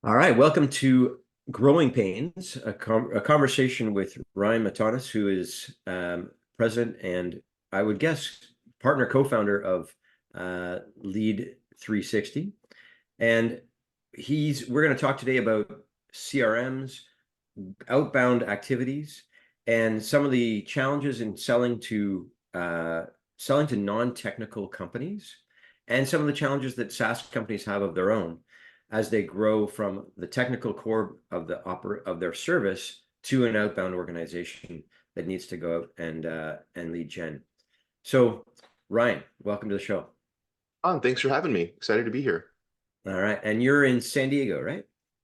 All right, welcome to Growing Pains, a conversation with Ryan Matonis, who is president and I would guess partner co-founder of Lead360. And we're going to talk today about CRMs, outbound activities, and some of the challenges in selling to non-technical companies, and some of the challenges that SaaS companies have of their own as they grow from the technical core of their service to an outbound organization that needs to go out and lead gen. So, Ryan, welcome to the show. Thanks for having me. Excited to be here. All right, and you're in San Diego, right?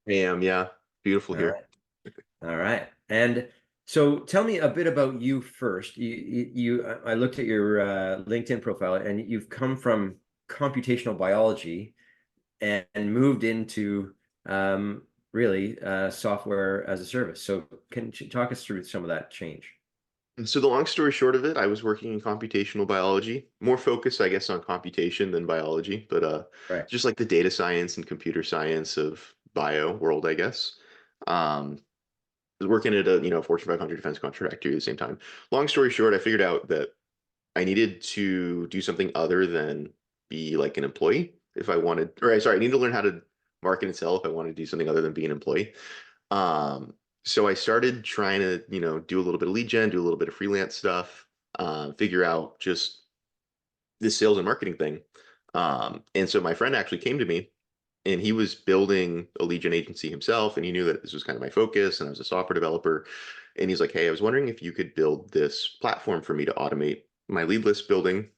I am, yeah. Beautiful All here. right. All right. And so tell me a bit about you first. I looked at your LinkedIn profile, and you've come from computational biology and moved into really software as a service. So can you talk us through some of that change? And so the long story short of it, I was working in computational biology, more focused, I guess, on computation than biology, but Right. just like the data science and computer science of bio world, I guess. I was working at a, Fortune 500 defense contractor at the same time. Long story short, I figured out that I needed to do something other than be like an employee if I wanted, I need to learn how to market and sell if I wanted to do something other than be an employee. Um, so I started trying to, do a little bit of lead gen, do a little bit of freelance stuff, figure out just this sales and marketing thing. And so my friend actually came to me and he was building a lead gen agency himself. And he knew that this was kind of my focus and I was a software developer. And he's like, hey, I was wondering if you could build this platform for me to automate my lead list building.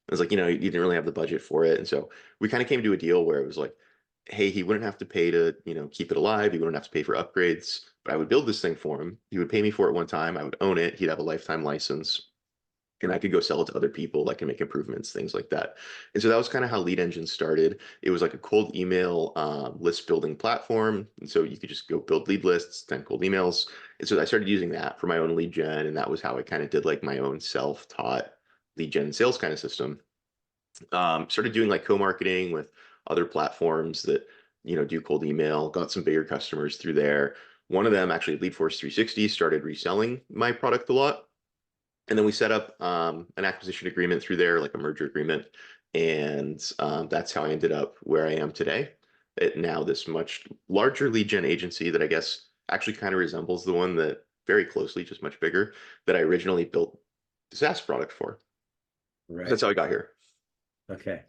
I was like, he didn't really have the budget for it. And so we kind of came to a deal where it was like, hey, he wouldn't have to pay to, keep it alive. He wouldn't have to pay for upgrades, but I would build this thing for him. He would pay me for it one time. I would own it. He'd have a lifetime license and I could go sell it to other people that can make improvements, things like that. And so that was kind of how Lead Engine started. It was like a cold email list building platform. And so you could just go build lead lists, 10 cold emails. And so I started using that for my own lead gen. And that was how I kind of did like my own self-taught lead gen sales kind of system. Started doing like co-marketing with other platforms that, do cold email, got some bigger customers through there. One of them actually, LeadForce360, started reselling my product a lot. And then we set up an acquisition agreement through there, like a merger agreement. And that's how I ended up where I am today. Now this much larger lead gen agency that I guess actually kind of resembles the one that very closely, just much bigger, that I originally built the SaaS product for. Right. That's how I got here. Okay.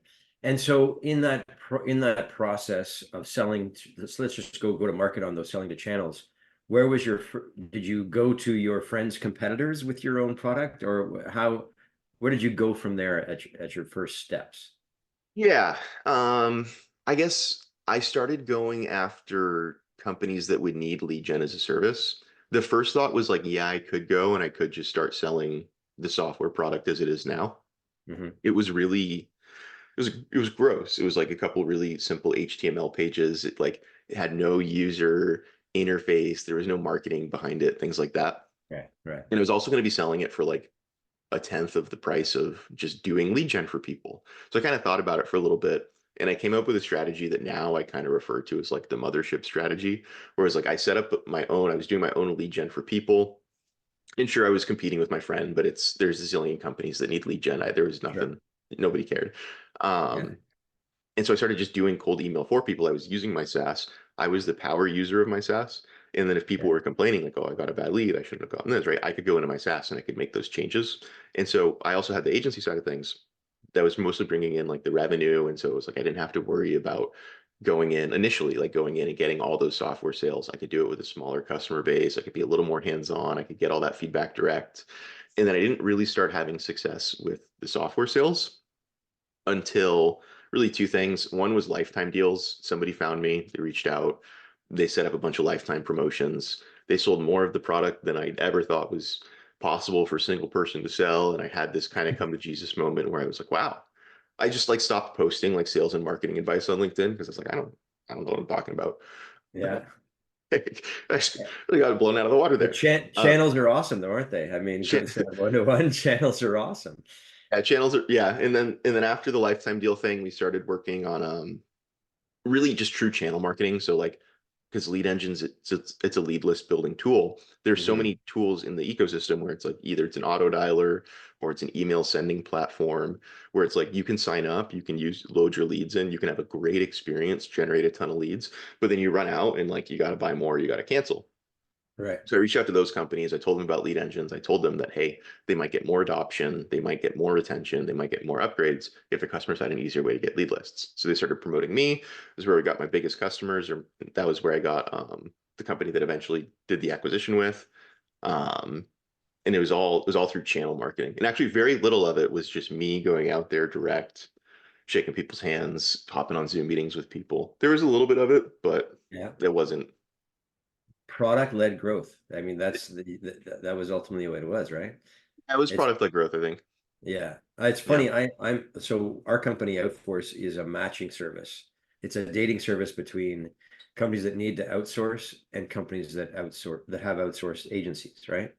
And so in that process of selling, let's just go to market on those selling to channels. Did you go to your friends' competitors with your own product, or where did you go from there at your first steps? Yeah. I guess I started going after companies that would need lead gen as a service. The first thought was like, yeah, I could go and I could just start selling the software product as it is now. Hmm. It was really it was gross. It was like a couple really simple HTML pages. It had no user interface. There was no marketing behind it, things like that. Right, right. And it was also going to be selling it for like a tenth of the price of just doing lead gen for people. So I kind of thought about it for a little bit and I came up with a strategy that now I kind of refer to as like the mothership strategy. Whereas like I set up I was doing my own lead gen for people. And sure, I was competing with my friend, but there's a zillion companies that need lead gen. There was Sure. nothing, nobody cared. Yeah. Um, and so I started just doing cold email for people. I was using my SaaS. I was the power user of my SaaS. And then if people Yeah. were complaining, like, oh, I got a bad lead, I shouldn't have gotten this, right? I could go into my SaaS and I could make those changes. And so I also had the agency side of things that was mostly bringing in like the revenue. And so it was like I didn't have to worry about going in initially, like going in and getting all those software sales. I could do it with a smaller customer base. I could be a little more hands-on. I could get all that feedback direct. And then I didn't really start having success with the software sales until really two things. One was lifetime deals. Somebody found me, they reached out, they set up a bunch of lifetime promotions. They sold more of the product than I ever thought was possible for a single person to sell. And I had this kind of come to Jesus moment where I was like, wow. I just like stopped posting like sales and marketing advice on LinkedIn because I was like, I don't know what I'm talking about. Yeah. I just really got blown out of the water But there. Uh, channels are awesome, though, aren't they? I mean, instead of one-to-one, channels are awesome. yeah, channels are, yeah. And then after the lifetime deal thing, we started working on really just true channel marketing. So like, because lead engines, it's a lead list building tool. There's so Hmm. many tools in the ecosystem where it's like either it's an auto dialer or it's an email sending platform where it's like you can sign up, you can load your leads in, you can have a great experience, generate a ton of leads, but then you run out and like you got to buy more, you got to cancel. Right. So I reached out to those companies. I told them about lead engines. I told them that, hey, they might get more adoption, they might get more retention, they might get more upgrades if the customers had an easier way to get lead lists. So they started promoting me. This is where we got my biggest customers, or that was where I got the company that eventually did the acquisition with. Um, and it was all through channel marketing. And actually, very little of it was just me going out there direct, shaking people's hands, hopping on Zoom meetings with people. There was a little bit of it, but Yeah. it wasn't. Product-led growth. I mean, that was ultimately what it was, right? That was It's product-led growth, I think. Yeah, it's Yeah. funny. I'm so our company Outforce is a matching service. It's a dating service between companies that need to outsource and companies that have outsourced agencies, right?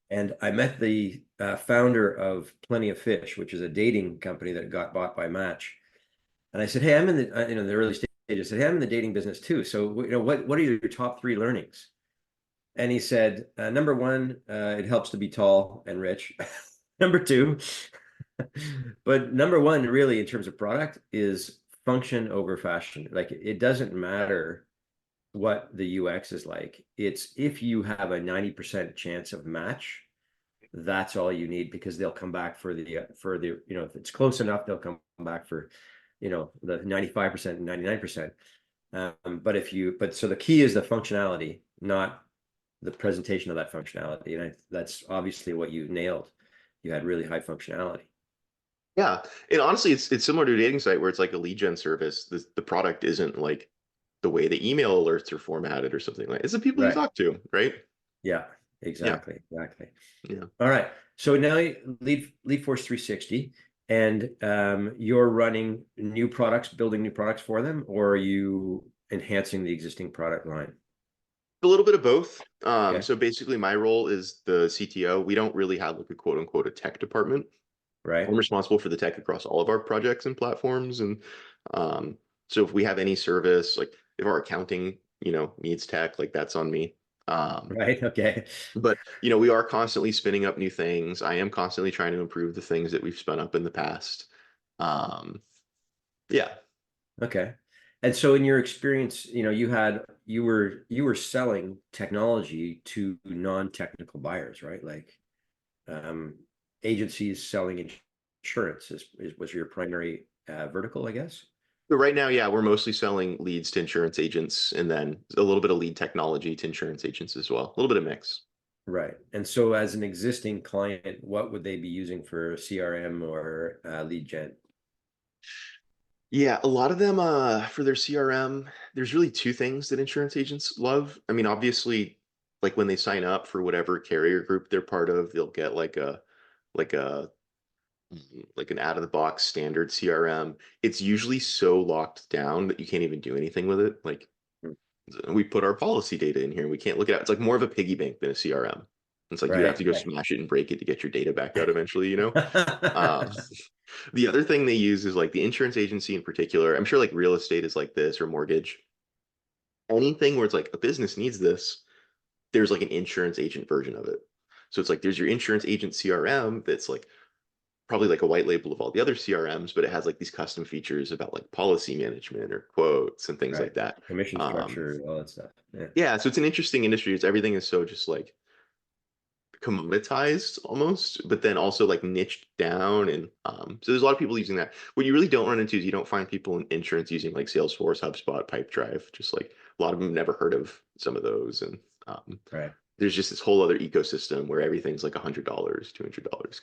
And I met the founder of Plenty of Fish, which is a dating company that got bought by Match. And I said, "Hey, I'm in the early stages." I said, "Hey, I'm in the dating business too. So, what are your top three learnings?" And he said, "Number one, it helps to be tall and rich. Number two, but number one, really, in terms of product, is function over fashion. Like it doesn't matter what the UX is like. It's if you have a 90% chance of match, that's all you need because they'll come back if it's close enough, they'll come back for, the 95% and 99%. But so the key is the functionality, not the presentation of that functionality. And that's obviously what you nailed. You had really high functionality. Yeah. And honestly, it's similar to a dating site where it's like a lead gen service. The product isn't like the way the email alerts are formatted or something like it's the people you Right. talk to, right? Yeah, Yeah. exactly. Exactly. Yeah. All right. So now lead Force 360, and you're running new products, building new products for them, or are you enhancing the existing product line? A little bit of both. Okay. So basically my role is the CTO. We don't really have like a quote unquote a tech department. I'm Right. responsible for the tech across all of our projects and platforms. And um, so if we have any service, like if our accounting, needs tech, like that's on me. Um, Right. Okay. But we are constantly spinning up new things. I am constantly trying to improve the things that we've spun up in the past. Um, yeah. Okay. And so in your experience, you were selling technology to non-technical buyers, right? Like um agencies selling insurance was your primary vertical, I guess. But right now, yeah, we're mostly selling leads to insurance agents and then a little bit of lead technology to insurance agents as well. A little bit of mix. Right. And so as an existing client, what would they be using for CRM or lead gen? Yeah, a lot of them for their CRM, there's really two things that insurance agents love. I mean, obviously, like when they sign up for whatever carrier group they're part of, they'll get like a like an out of the box standard CRM. It's usually so locked down that you can't even do anything with it. Like we put our policy data in here and we can't look at it. It's like more of a piggy bank than a CRM. It's like you have Right, to go right. smash it and break it to get your data back out eventually. Uh, the other thing they use is like the insurance agency in particular. I'm sure like real estate is like this or mortgage. Anything where it's like a business needs this, there's like an insurance agent version of it. So it's like there's your insurance agent CRM that's like probably like a white label of all the other CRMs, but it has like these custom features about like policy management or quotes and things Right. like that. Commission Um, structure, all that stuff. Yeah. yeah, so it's an interesting industry. It's everything is so just like commoditized almost, but then also like niched down. And so there's a lot of people using that. What you really don't run into is you don't find people in insurance using like Salesforce, HubSpot, Pipedrive. Just like a lot of them never heard of some of those. And Right. there's just this whole other ecosystem where everything's like $100, $200.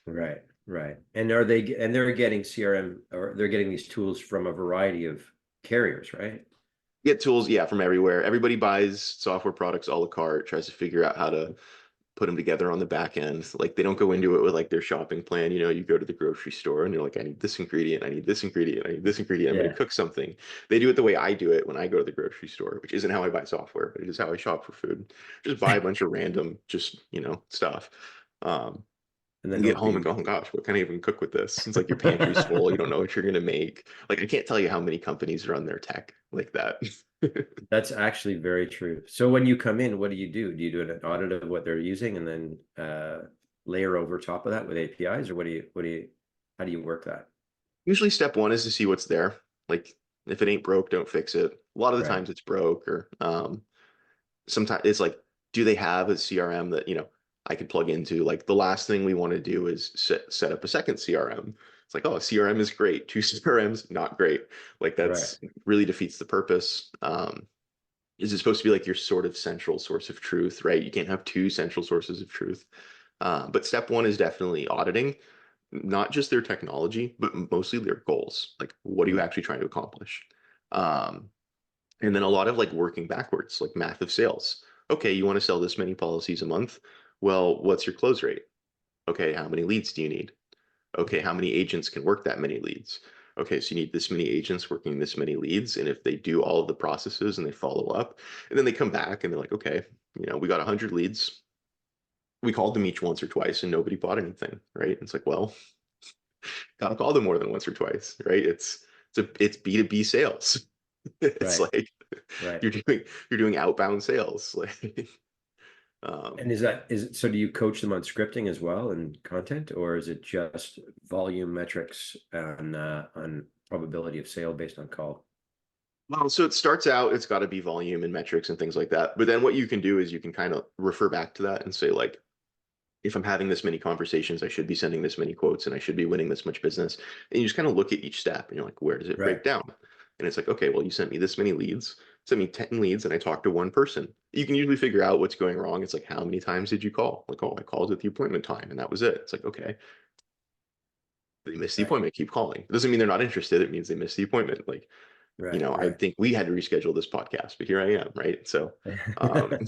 Right. Right. And they're getting CRM, or they're getting these tools from a variety of carriers, right? Get tools, yeah, from everywhere. Everybody buys software products a la carte, tries to figure out how to put them together on the back end. Like they don't go into it with like their shopping plan. You go to the grocery store and you're like, I need this ingredient, I need this ingredient, I need this ingredient. I'm going to Yeah. cook something. They do it the way I do it when I go to the grocery store, which isn't how I buy software, but it is how I shop for food. Just buy a bunch of random, just stuff. Um, and then You get hope that home and you. go, oh gosh, what can I even cook with this? It's like your pantry's full. You don't know what you're gonna make. Like I can't tell you how many companies run their tech like that. That's actually very true. So when you come in, what do you do? Do you do an audit of what they're using and then layer over top of that with APIs, or how do you work that? Usually step one is to see what's there. Like if it ain't broke, don't fix it. A lot of the Right, times it's broke or sometimes it's like, do they have a CRM that, I could plug into? Like the last thing we want to do is set up a second CRM. It's like, oh, a CRM is great. Two CRMs, not great. Like right. that's really defeats the purpose. Is it supposed to be like your sort of central source of truth, right? You can't have two central sources of truth. But step one is definitely auditing, not just their technology, but mostly their goals. Like, what are you Mm, actually trying to accomplish? Um, and then a lot of like working backwards, like math of sales. Okay, you want to sell this many policies a month. Well, what's your close rate? Okay, how many leads do you need? Okay, how many agents can work that many leads? Okay, so you need this many agents working this many leads. And if they do all of the processes and they follow up, and then they come back and they're like, okay, we got 100 leads. We called them each once or twice and nobody bought anything, right? It's like, well, gotta call them more than once or twice, right? It's B2B sales. It's right, like right. you're doing outbound sales. Like And um is it so do you coach them on scripting as well and content, or is it just volume metrics on probability of sale based on call? well, so it starts out, it's got to be volume and metrics and things like that. But then what you can do is you can kind of refer back to that and say, like, if I'm having this many conversations, I should be sending this many quotes and I should be winning this much business. And you just kind of look at each step and you're like, where does it Right, break down? And it's like, okay, well, you sent me this many leads, sent me 10 leads, and I talked to one person. You can usually figure out what's going wrong. It's like, how many times did you call? Like, oh, I called at the appointment time, and that was it. It's like, okay, they missed the right, appointment, keep calling. It doesn't mean they're not interested. It means they missed the appointment. Like, right, I right. think we had to reschedule this podcast, but here I am, right? So, um,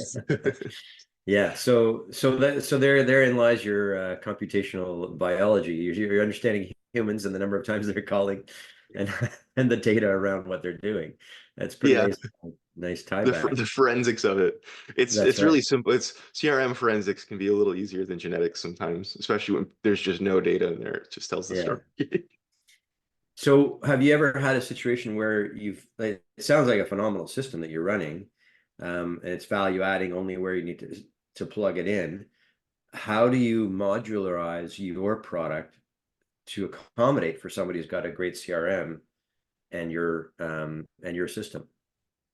Yeah, so therein lies your computational biology. You're understanding humans and the number of times they're calling, and and the data around what they're doing. That's pretty yeah, nice tie the back. the forensics of it. It's That's it's really right. simple. It's CRM forensics can be a little easier than genetics sometimes, especially when there's just no data in there. It just tells the story. Yeah. So have you ever had a situation where it sounds like a phenomenal system that you're running, and it's value adding only where you need to plug it in. How do you modularize your product to accommodate for somebody who's got a great CRM and your system?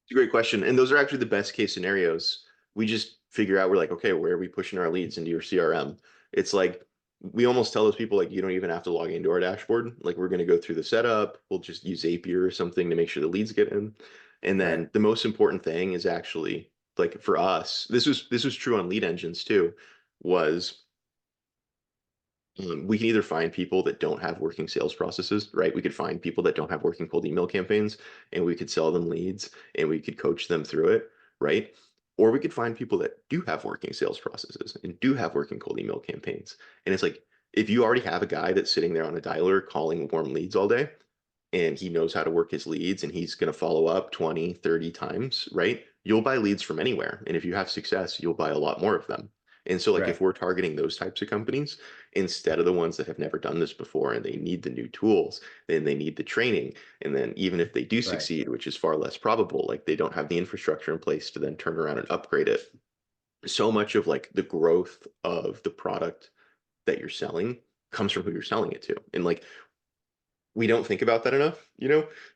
It's a great question. And those are actually the best case scenarios. We just figure out, we're like, okay, where are we pushing our leads into your CRM? It's like we almost tell those people like you don't even have to log into our dashboard. Like we're going to go through the setup. We'll just use Zapier or something to make sure the leads get in. And Right, then the most important thing is actually like for us, this was true on lead engines too, was we can either find people that don't have working sales processes, right? We could find people that don't have working cold email campaigns and we could sell them leads and we could coach them through it, right? Or we could find people that do have working sales processes and do have working cold email campaigns. And it's like, if you already have a guy that's sitting there on a dialer calling warm leads all day, and he knows how to work his leads and he's going to follow up 20, 30 times, right? You'll buy leads from anywhere. And if you have success, you'll buy a lot more of them. And so, like, right, if we're targeting those types of companies instead of the ones that have never done this before and they need the new tools, then they need the training. And then, even if they do right, succeed, which is far less probable, like they don't have the infrastructure in place to then turn around and upgrade it. So much of like the growth of the product that you're selling comes from who you're selling it to. And like we don't think about that enough.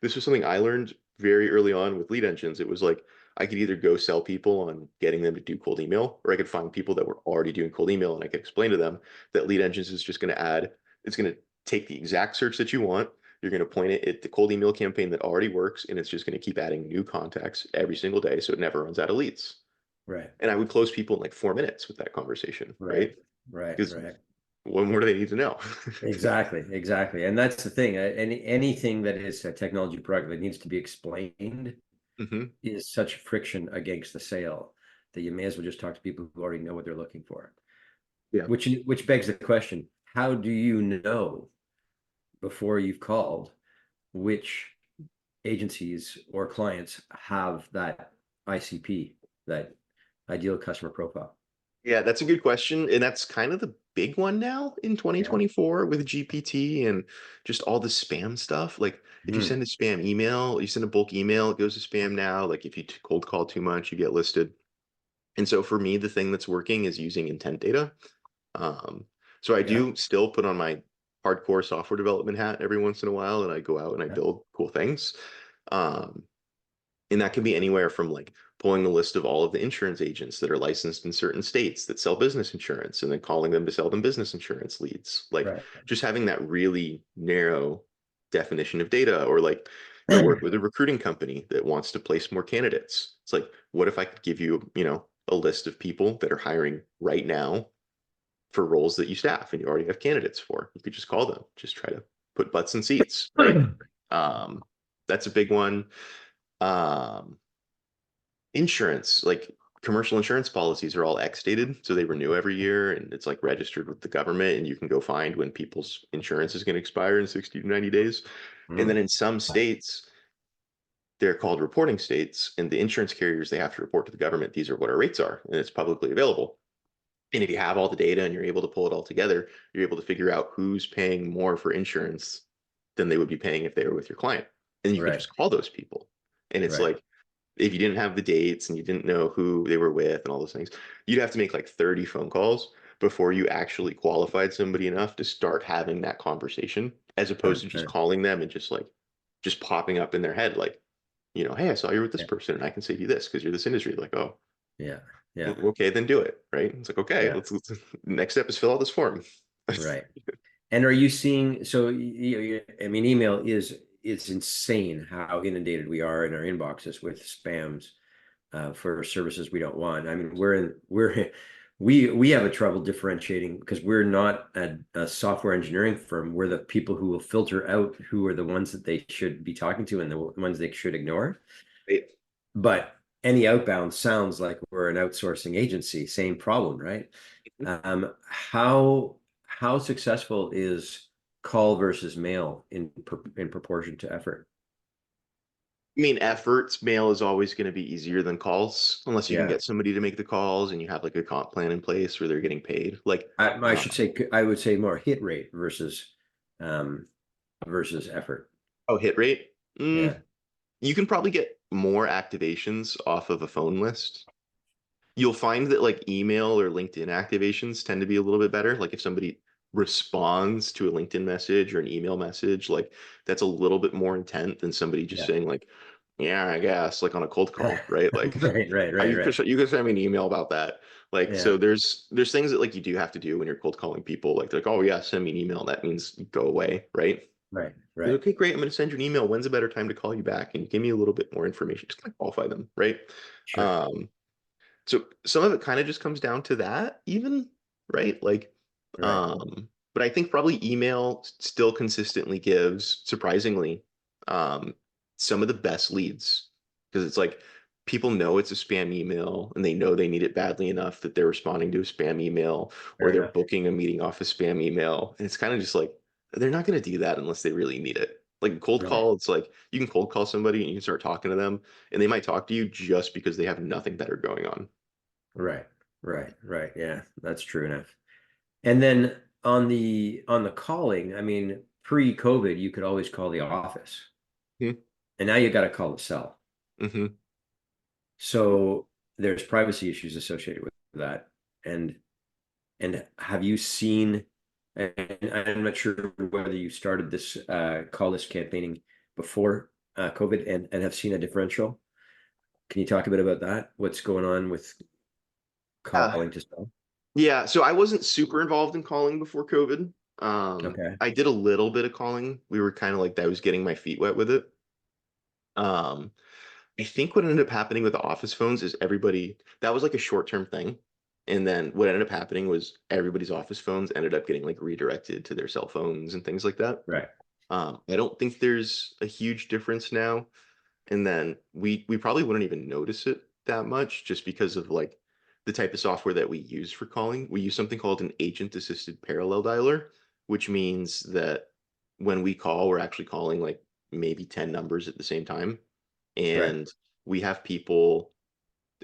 This was something I learned very early on with lead engines. It was like I could either go sell people on getting them to do cold email, or I could find people that were already doing cold email and I could explain to them that lead engines is just going to it's going to take the exact search that you want. You're going to point it at the cold email campaign that already works, and it's just going to keep adding new contacts every single day so it never runs out of leads. right, And I would close people in like 4 minutes with that conversation, right, right? right, Because right. what more do they need to know? Exactly, exactly. And that's the thing. Anything that is a technology product that needs to be explained hmm is such friction against the sale that you may as well just talk to people who already know what they're looking for. Yeah. Which begs the question, how do you know before you've called which agencies or clients have that ICP, that ideal customer profile? Yeah, that's a good question. And that's kind of big one now in Yeah. 2024 with GPT and just all the spam stuff. Like if you Hmm. send a spam email, you send a bulk email, it goes to spam now. Like if you cold call too much, you get listed. And so for me, the thing that's working is using intent data. Um, so I Yeah. do still put on my hardcore software development hat every once in a while, and I go out and I Yeah. build cool things. Um, and that can be anywhere from like pulling a list of all of the insurance agents that are licensed in certain states that sell business insurance and then calling them to sell them business insurance leads. Like Right. just having that really narrow definition of data, or like you'll work with a recruiting company that wants to place more candidates. It's like, what if I could give you, a list of people that are hiring right now for roles that you staff and you already have candidates for? You could just call them, just try to put butts in seats, right? Um, that's a big one. Um, Insurance, like commercial insurance policies are all X dated, so they renew every year and it's like registered with the government and you can go find when people's insurance is going to expire in 60 to 90 days. And then Hmm. in some states, they're called reporting states, and the insurance carriers, they have to report to the government, these are what our rates are, and it's publicly available. And if you have all the data and you're able to pull it all together, you're able to figure out who's paying more for insurance than they would be paying if they were with your client. And you can Right. just call those people. And it's Right. like, if you didn't have the dates and you didn't know who they were with and all those things, you'd have to make like 30 phone calls before you actually qualified somebody enough to start having that conversation, as opposed Right. to just Right. calling them and just popping up in their head, like, hey, I saw you with this Yeah. person and I can save you this because you're this industry. Like, oh, Yeah. Yeah. okay, then do it. Right. It's like, okay, Yeah. let's next step is fill out this form. Right. And are you seeing, so I mean, email is it's insane how inundated we are in our inboxes with spams for services we don't want. I mean, we have a trouble differentiating because we're not a software engineering firm. We're the people who will filter out who are the ones that they should be talking to and the ones they should ignore. Right. But any outbound sounds like we're an outsourcing agency. Same problem, right? How successful is call versus mail in proportion to effort? I mean, efforts, mail is always going to be easier than calls, unless you can Yeah, get somebody to make the calls and you have like a comp plan in place where they're getting paid. Like, I uh, should say I would say more hit rate um, versus effort. oh, hit rate. Yeah, You can probably get more activations off of a phone list. You'll find that like email or LinkedIn activations tend to be a little bit better. Like if somebody responds to a LinkedIn message or an email message, like that's a little bit more intent than somebody just yeah. saying like, yeah, I guess, like on a cold call, right? Like Right, right, right, right. you could send me an email about that. Like, Yeah, so there's things that like you do have to do when you're cold calling people. Like they're like, oh yeah, send me an email. That means go away, right? right, Like, right. okay, great. I'm going to send you an email. When's a better time to call you back? And give me a little bit more information. Just kind of qualify them, right? Sure. Um, so some of it kind of just comes down to that, even, right? Like, Right, but I think probably email still consistently gives, surprisingly, um, some of the best leads, because it's like people know it's a spam email and they know they need it badly enough that they're responding to a spam email, or fair they're enough. booking a meeting off a spam email. And it's kind of just like they're not going to do that unless they really need it. Like a cold Right, call, it's like you can cold call somebody and you can start talking to them, and they might talk to you just because they have nothing better going on. right, right, right. Yeah, that's true enough. And then on the calling, I mean, pre-COVID, you could always call the office, and now you got to call the cell. Mm-hmm. So there's privacy issues associated with that. And have you seen? And I'm not sure whether you started this call list campaigning before COVID and have seen a differential. Can you talk a bit about that? What's going on with Yeah. calling to sell? Yeah. So I wasn't super involved in calling before COVID. Okay, I did a little bit of calling. We were kind of like I was getting my feet wet with it. Um, I think what ended up happening with the office phones is everybody that was like a short-term thing. And then what ended up happening was everybody's office phones ended up getting like redirected to their cell phones and things like that. right, I don't think there's a huge difference now. And then we probably wouldn't even notice it that much just because of like the type of software that we use for calling. We use something called an agent assisted parallel dialer, which means that when we call, we're actually calling like maybe 10 numbers at the same time. right, And we have people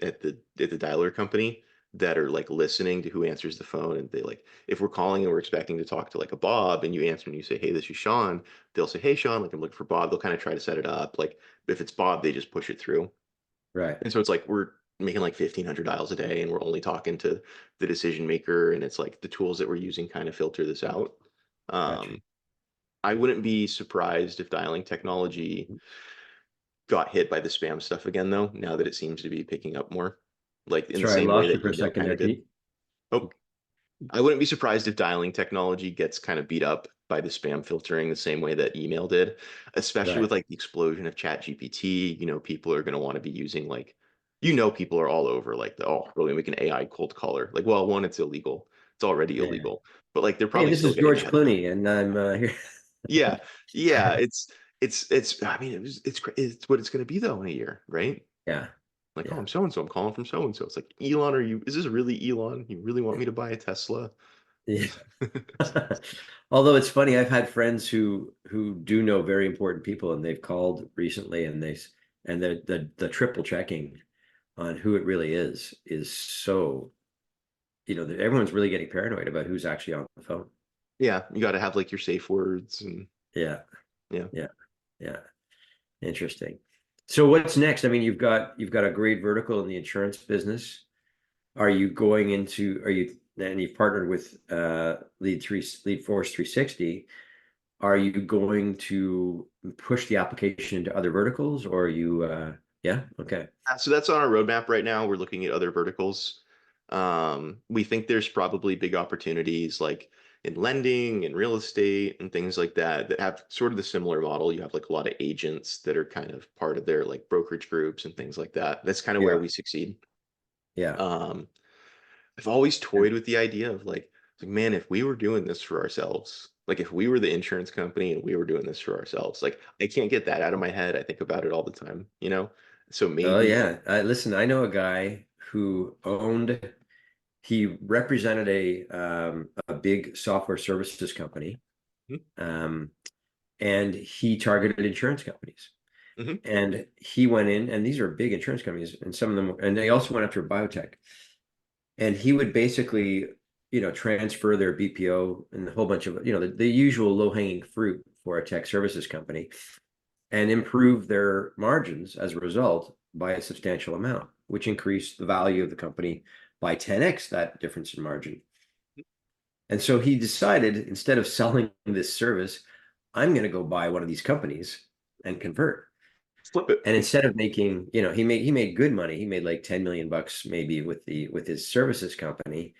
at the dialer company that are like listening to who answers the phone. And they like, if we're calling and we're expecting to talk to like a Bob and you answer and you say, hey, this is Sean, they'll say, hey, Sean, like I'm looking for Bob. They'll kind of try to set it up. Like if it's Bob, they just push it through. Right. And so it's like we're making like 1,500 dials a day and we're only talking to the decision maker. And it's like the tools that we're using kind of filter this out. Gotcha. Um, I wouldn't be surprised if dialing technology got hit by the spam stuff again, though, now that it seems to be picking up more, like in the Sorry, I same way lost you that for a email second kind there, of did. Keith. Oh, I wouldn't be surprised if dialing technology gets kind of beat up by the spam filtering the same way that email did, especially Right. with like the explosion of Chat GPT. People are going to want to be using like, people are all over like, oh, really make an AI cold caller. Like, well, one, it's illegal. It's already Yeah. illegal, but like they're Hey, probably this still is getting George ahead of it. Clooney, and I'm here. Yeah, yeah, it's I mean it's what it's going to be though in a year, right? Yeah. Like, oh, Yeah. I'm so and so. I'm calling from so and so. It's like, Elon, is this really Elon? You really want me to buy a Tesla? Yeah. Although it's funny, I've had friends who do know very important people, and they've called recently, and and the triple checking on who it really is so, everyone's really getting paranoid about who's actually on the phone. Yeah, you got to have like your safe words and Yeah. yeah. Yeah. Yeah. Interesting. So what's next? I mean, you've got a great vertical in the insurance business. And you've partnered with LeadForce360. Are you going to push the application into other verticals, or are you yeah, okay. So that's on our roadmap right now. We're looking at other verticals. We think there's probably big opportunities like in lending and real estate and things like that that have sort of the similar model. You have like a lot of agents that are kind of part of their like brokerage groups and things like that. That's kind of where Yeah. we succeed. Yeah. Um, I've always toyed with the idea of like, man, if we were doing this for ourselves, like if we were the insurance company and we were doing this for ourselves, like I can't get that out of my head. I think about it all the time, you know? So Oh maybe like, yeah. Listen, I know a guy he represented a big software services company, hmm, um, and he targeted insurance companies. hmm, And he went in, and these are big insurance companies, and some of them, and they also went after biotech. And he would basically, transfer their BPO and a whole bunch of, the usual low-hanging fruit for a tech services company, and improve their margins as a result by a substantial amount, which increased the value of the company by 10x that difference in margin. And so he decided, instead of selling this service, I'm going to go buy one of these companies and convert. flip it. And instead of making, he made good money. He made like 10 million bucks maybe with his services company.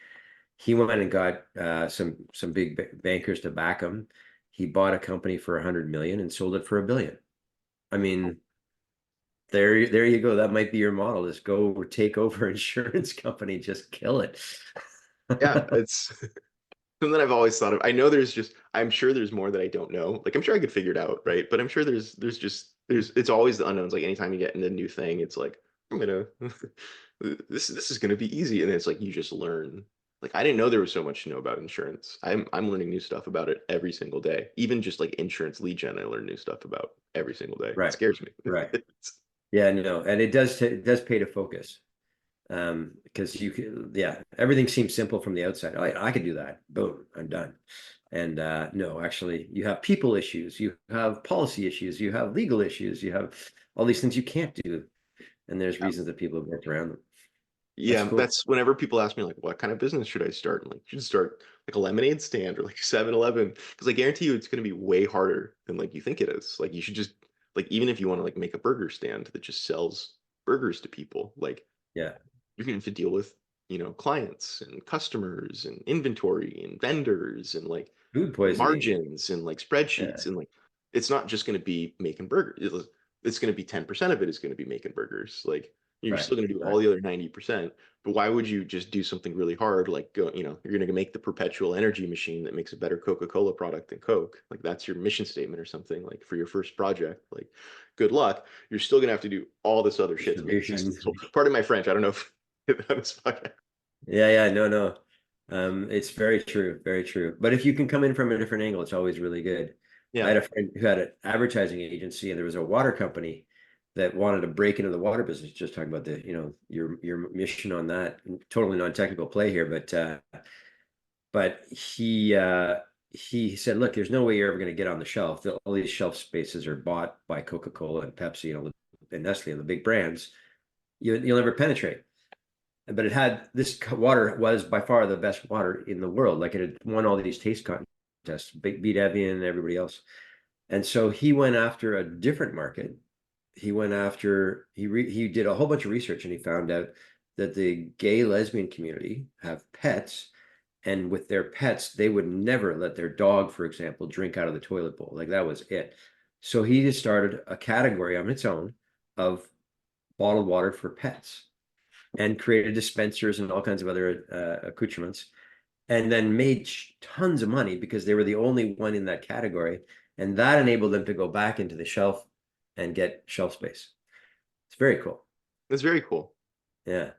He went and got some big bankers to back him. He bought a company for 100 million and sold it for 1 billion. I mean, there you go. That might be your model, is go take over insurance company, just kill it. Yeah, it's something I've always thought of. I know I'm sure there's more that I don't know. Like I'm sure I could figure it out, right? But I'm sure it's always the unknowns. Like anytime you get into a new thing, it's like, I'm gonna, this is gonna be easy. And then it's like, you just learn. Like I didn't know there was so much to know about insurance. I'm learning new stuff about it every single day. Even just like insurance lead gen, I learn new stuff about every single day. It Right, scares me. right. Yeah, no, and it does pay to focus. Because yeah, everything seems simple from the outside. Oh, yeah, I could do that. Boom, I'm done. And no, actually, you have people issues, you have policy issues, you have legal issues, you have all these things you can't do, and there's reasons that people have worked around them. That's Yeah, cool. that's whenever people ask me like, what kind of business should I start? I'm like, you should start like a lemonade stand or like 7-Eleven because I guarantee you it's going to be way harder than like you think it is. Like you should just like even if you want to like make a burger stand that just sells burgers to people, like Yeah, you're going to have to deal with, clients and customers and inventory and vendors and like food poisoning. margins and like spreadsheets Yeah, and like it's not just going to be making burgers. It's going to be 10% of it is going to be making burgers. Like you're right, still going to do all right. the other 90%, but why would you just do something really hard like go, you're going to make the perpetual energy machine that makes a better Coca-Cola product than Coke. Like that's your mission statement or something like for your first project. Like good luck. You're still going to have to do all this other shit to make it Distribution. successful. Pardon my French. I don't know if on this podcast. Yeah, yeah, no, no. It's very true, very true. But if you can come in from a different angle, it's always really good. I Yeah. had a friend who had an advertising agency, and there was a water company that wanted to break into the water business, just talking about the, your mission on that. Totally non-technical play here, but he said, look, there's no way you're ever going to get on the shelf. All these shelf spaces are bought by Coca-Cola and Pepsi, and Nestle and the big brands. You'll never penetrate. But this water was by far the best water in the world. Like, it had won all these taste contests, beat Evian and everybody else. And so he went after a different market. He did a whole bunch of research, and he found out that the gay lesbian community have pets, and with their pets, they would never let their dog, for example, drink out of the toilet bowl. Like, that was it. So he just started a category on its own of bottled water for pets, and created dispensers and all kinds of other accoutrements, and then made tons of money because they were the only one in that category. And that enabled them to go back into the shelf and get shelf space. It's very cool. That's very cool. Yeah.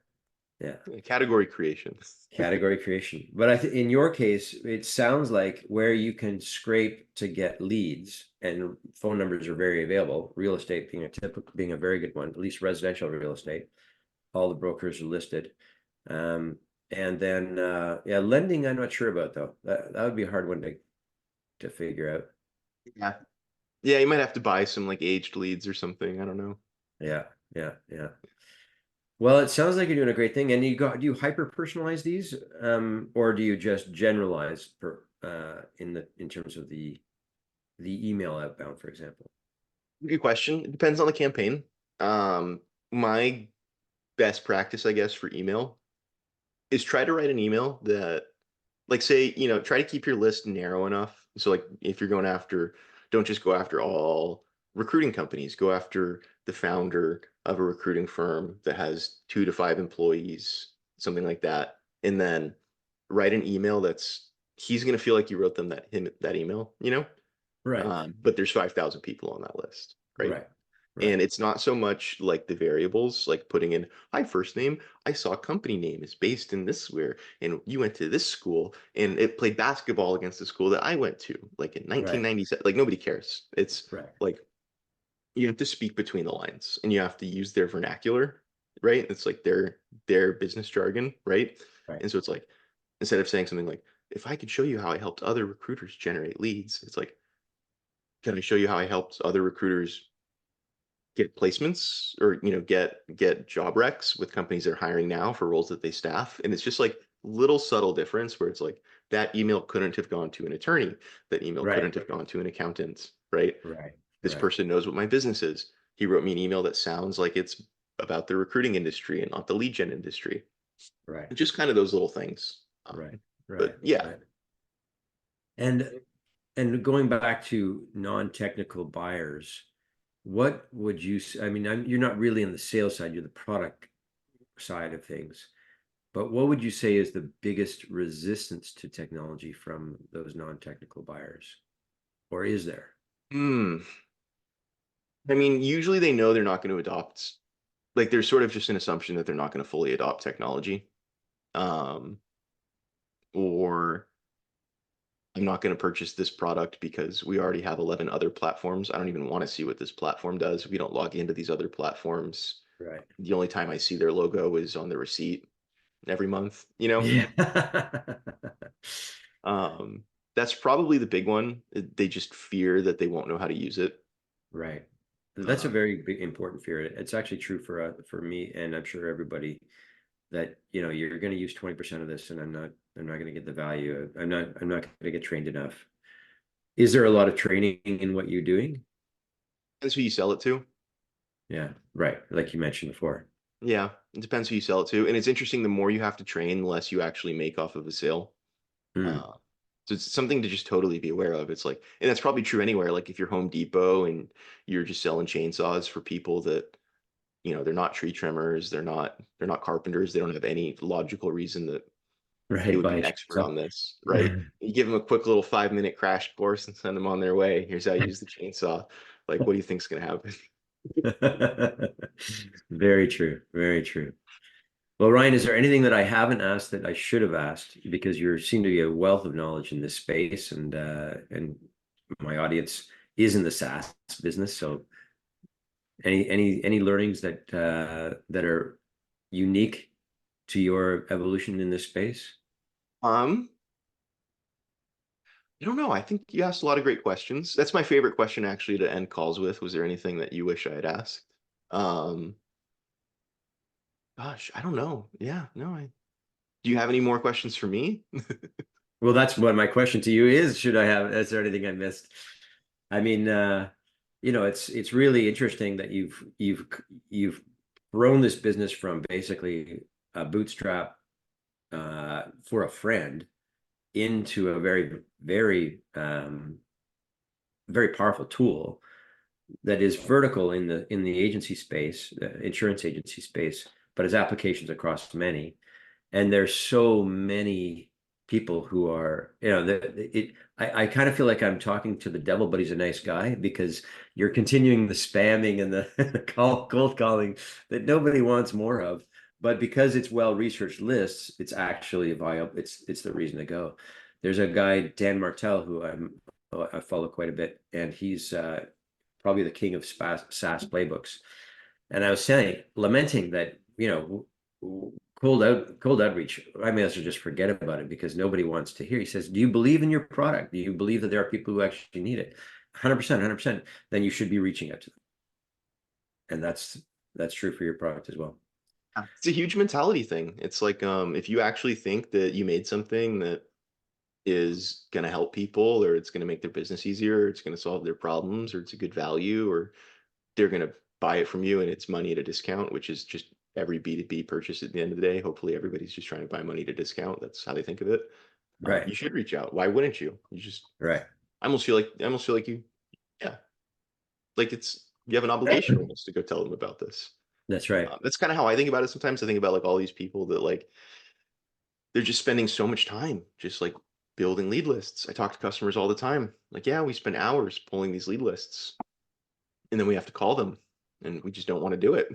Yeah. Category creation. Category creation. But in your case, it sounds like where you can scrape to get leads, and phone numbers are very available, real estate being a very good one, at least residential real estate. All the brokers are listed. And then lending, I'm not sure about, though. That would be a hard one to figure out. Yeah. Yeah, you might have to buy some like aged leads or something. I don't know. Yeah. Well, it sounds like you're doing a great thing. And do you hyper personalize these, or do you just generalize in terms of the email outbound, for example? Good question. It depends on the campaign. My best practice, I guess, for email is try to write an email that, like, say, try to keep your list narrow enough. So, like, if you're going after, don't just go after all recruiting companies. Go after the founder of a recruiting firm that has 2 to 5 employees, something like that, and then write an email he's going to feel like you wrote them that email, Right. but there's 5,000 people on that list, right? Right. And Right. it's not so much like the variables, like putting in, hi, first name, I saw company name is based in this where, and you went to this school and it played basketball against the school that I went to, like in Right. 1997. Like, nobody cares. It's Right. like you have to speak between the lines and you have to use their vernacular, right? It's like their business jargon, right? Right. And so it's like, instead of saying something like, if I could show you how I helped other recruiters generate leads, it's like, can I show you how I helped other recruiters get placements, or get job recs with companies they're hiring now for roles that they staff? And it's just like little subtle difference where it's like, that email couldn't have gone to an attorney, that email Right. couldn't have gone to an accountant, right? Right. This Right. person knows what my business is. He wrote me an email that sounds like it's about the recruiting industry and not the lead gen industry. Right. Just kind of those little things. Right. But Right. yeah. Right. And going back to non-technical buyers, what would you I mean, you're not really in the sales side, you're the product side of things. But what would you say is the biggest resistance to technology from those non-technical buyers? Or is there? Hmm. I mean, usually they know they're not going to adopt, like, there's sort of just an assumption that they're not going to fully adopt technology. Um, or I'm not going to purchase this product because we already have 11 other platforms. I don't even want to see what this platform does. We don't log into these other platforms. Right. The only time I see their logo is on the receipt every month. Yeah. Um, that's probably the big one. They just fear that they won't know how to use it. Right. That's a Uh, very big, important fear. It's actually true for me, and I'm sure everybody, that you're going to use 20% of this, and I'm not going to get the value. I'm not going to get trained enough. Is there a lot of training in what you're doing? Depends who you sell it to. Yeah, right. Like you mentioned before. Yeah, it depends who you sell it to. And it's interesting, the more you have to train, the less you actually make off of a sale. Hmm. Uh, so it's something to just totally be aware of. It's like, and that's probably true anywhere. Like, if you're Home Depot and you're just selling chainsaws for people that, they're not tree trimmers, they're not carpenters, they don't have any logical reason that they Right. would be Buy a an expert chainsaw. on this, right? You give them a quick little 5-minute crash course and send them on their way. Here's how you use the chainsaw. Like, what do you think's gonna happen? Very true. Very true. Well, Ryan, is there anything that I haven't asked that I should have asked? Because you seem to be a wealth of knowledge in this space, and my audience is in the SaaS business. So Any learnings that are unique to your evolution in this space? Um, I don't know. I think you asked a lot of great questions. That's my favorite question actually to end calls with. Was there anything that you wish I had asked? Um, Gosh, I don't know. Yeah, no, do you have any more questions for me? Well, that's what my question to you is. Is there anything I missed? I mean, it's really interesting that you've grown this business from basically a bootstrap for a friend into a very powerful tool that is vertical in the agency space, the insurance agency space, but has applications across many. And there's so many people who are, I kind of feel like I'm talking to the devil, but he's a nice guy because you're continuing the spamming and the cold calling that nobody wants more of. But because it's well-researched lists, it's actually viable. It's the reason to go. There's a guy, Dan Martell, I follow quite a bit, and he's probably the king of SaaS playbooks. And I was saying, lamenting that, cold outreach, I may as well just forget about it because nobody wants to hear. He says, do you believe in your product? Do you believe that there are people who actually need it? 100%, 100%. Then you should be reaching out to them. And that's true for your product as well. It's a huge mentality thing. It's like if you actually think that you made something that is going to help people or it's going to make their business easier, or it's going to solve their problems, or it's a good value, or they're going to buy it from you and it's money at a discount, which is just every B2B purchase at the end of the day. Hopefully everybody's just trying to buy money at a discount. That's how they think of it. Right, You should reach out. Why wouldn't you? right. I almost feel like you, yeah, like you have an obligation almost to go tell them about this. That's right. That's kind of how I think about it. Sometimes I think about like all these people that like they're just spending so much time just like building lead lists. I talk to customers all the time. Like, yeah, we spend hours pulling these lead lists and then we have to call them and we just don't want to do it.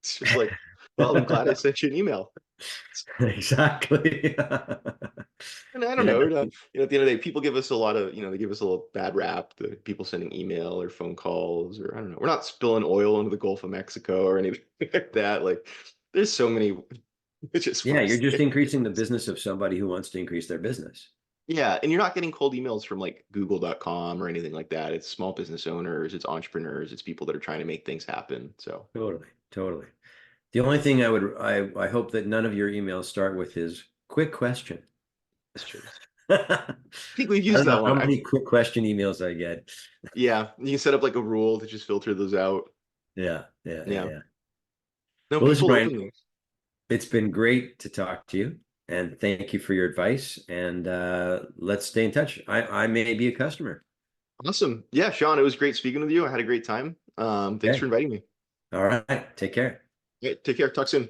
It's just like, well, I'm glad I sent you an email. Exactly. And I don't Yeah, know, at the end of the day, people give us a lot of, they give us a little bad rap, the people sending email or phone calls, or I don't know. We're not spilling oil into the Gulf of Mexico or anything like that. Like, there's so many just yeah, you're worse just increasing the things. business of somebody who wants to increase their business. Yeah, and you're not getting cold emails from like google.com or anything like that. It's small business owners, it's entrepreneurs, it's people that are trying to make things happen. So, Totally, totally. The only thing I hope that none of your emails start with is quick question. questions. I I think we've used don't that know one. how many quick question emails I get. Yeah, you can set up like a rule to just filter those out. Yeah, yeah, yeah, Yeah. yeah. No, Well, listen, people Brian, openly. it's been great to talk to you, and thank you for your advice. And let's stay in touch. I may be a customer. Awesome. Yeah, Sean, it was great speaking with you. I had a great time. Thanks for Okay. inviting me. All right. Take care. Yeah, take care. Talk soon.